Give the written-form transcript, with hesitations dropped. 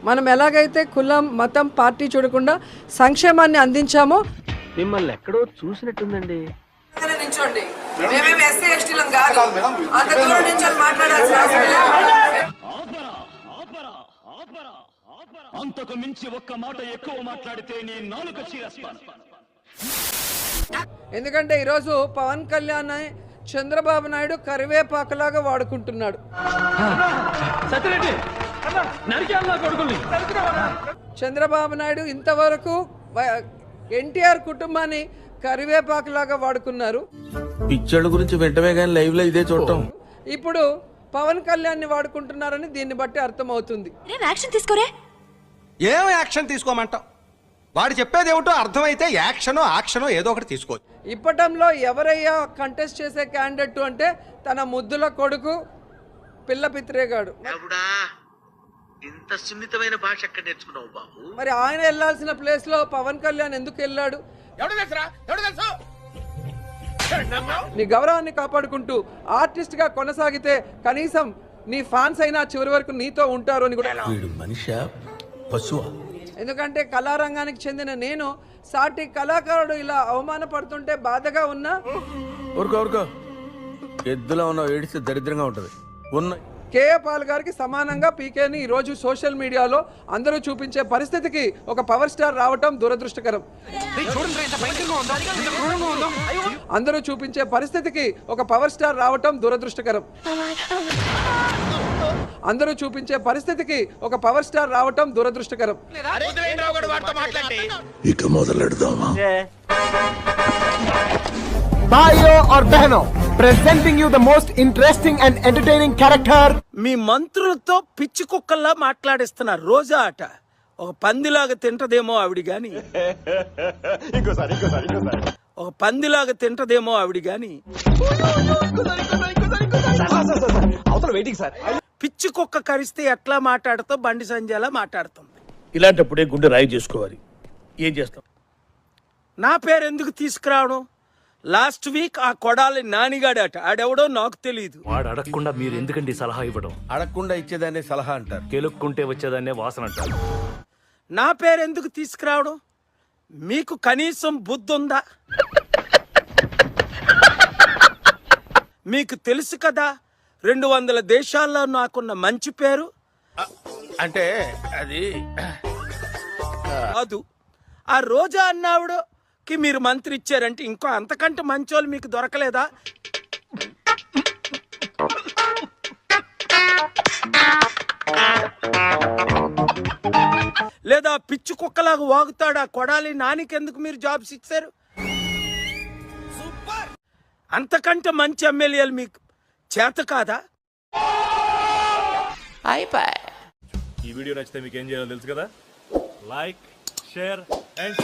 మనం ఎలాగైతే కులం మతం పార్టీ చూడకుండా సంక్షేమాన్ని అందించామో మిమ్మల్ని ఎక్కడో చూసినట్టుందండి. నించోండి. మేమేమి ఎస్సీ ఎస్టీలం కాదు. అంత దూరం నించొని మాట్లాడాల్సిన అవసరం లేదు. అంతకు మించి ఒక్క మాట ఎక్కువ మాట్లాడితే నీ నాలుక చీరేస్తాను. ఎందుకంటే ఈరోజు పవన్ కళ్యాణ్ చంద్రబాబు నాయుడు కరివేపాకులాగా వాడుకుంటున్నాడు. చంద్రబాబు నాయుడు ఇంతవరకు ఎన్టీఆర్ కుటుంబాన్ని కరివేపాకులాగా వాడుకున్నారు. పిక్చర్ల గురించి వెంటనే కానీ లైవ్ లో ఇదే చూడటం. ఇప్పుడు పవన్ కళ్యాణ్ ని వాడుకుంటున్నారని దీన్ని బట్టి అర్థమవుతుంది. యాక్షన్ తీసుకోరే. ఏం యాక్షన్ తీసుకోమంటాం? వాడు చెప్పేది ఏమిటో అర్థమైతే యాక్షనో ఏదో ఒకటి తీసుకోవచ్చు. ఇప్పటంలో ఎవరయ్యా కంటెస్ట్ చేసే క్యాండిడేట్ అంటే తన ముద్దుల కొడుకు పిల్ల పిత్రేగాడు. ఇంత సున్నితమైన భాష ఎక్కడ నేర్చుకున్నావు బాబు? మరి ఆయన వెళ్లాల్సిన ప్లేస్ లో పవన్ కళ్యాణ్ ఎందుకు వెళ్ళాడు? నీ గౌరవాన్ని కాపాడుకుంటూ ఆర్టిస్ట్ గా కొనసాగితే కనీసం నీ ఫ్యాన్స్ అయినా చివరి వరకు నీతో ఉంటారు అని కూడా. మనిషి పశువా? ఎందుకంటే కళారంగానికి చెందిన నేను సాటి కళాకారుడు ఇలా అవమానపడుతుంటే బాధగా ఉన్నా. ఊరుకో ఎద్దులో ఉన్న ఏడిస్తే దరిద్రంగా ఉంటది. కేఏ పాల్ గారికి సమానంగా పీకేని ఈ రోజు సోషల్ మీడియాలో అందరూ చూపించే పరిస్థితికి ఒక పవర్ స్టార్ రావటం దురదృష్టకరం. అందరూ చూపించే పరిస్థితికి ఒక పవర్ స్టార్ రావటం దురదృష్టకరం. అందరూ చూపించే పరిస్థితికి ఒక పవర్ స్టార్ రావటం దురదృష్టకరం. ఇక మొదలెడదామా? भाइयों और बहनों, presenting you the most interesting and entertaining character. మీ మంత్రులతో పిచ్చి కుక్కల్లా మాట్లాడిస్తున్నారు. రోజా ఆట ఒక పందిలాగా తింటదేమో ఆవిడ గాని, ఒక పందిలాగా తింటదేమో ఆవిడ గాని. పిచ్చి కుక్క కరిస్తే ఎట్లా మాట్లాడుతూ బండి సంజయ్లా మాట్లాడుతుంది. ఇలాంటప్పుడే గుండె రాయి చేసుకోవాలి. ఏం చేస్తాం? నా పేరు ఎందుకు తీసుకురావడం? లాస్ట్ వీక్ ఆ కొడాలి నానిగాడట, ఆడెవడో నాకు తెలియదు. వాడు అడగకుండా మీరు ఎందుకండి సలహా ఇవ్వడం? అడగకుండా ఇచ్చేదాన్ని సలహా అంటారు. కెలుక్కుంటే వచ్చేదాన్నే వాసన అంటారు. నా పేరు ఎందుకు తీసుకురావడం? మీకు కనీసం బుద్ధి ఉందా? మీకు తెలుసు కదా 200 దేశాల్లో నాకున్న మంచి పేరు. అంటే అది కాదు, ఆ రోజా అన్నావిడకి మీరు మంత్రి ఇచ్చారంటే ఇంకో అంతకంటే మంచోళ్ళు మీకు దొరకలేదా? లేదా పిచ్చి కుక్కలాగా వాగుతాడు ఆ కొడాలి నానికెందుకు మీరు జాబ్స్ ఇచ్చారు? అంతకంటే మంచి ఎమ్మెల్యేలు మీకు చేత కాదా? ఈ వీడియో నచ్చితే మీకు ఏం చేయాలో తెలుసు కదా. Like, share and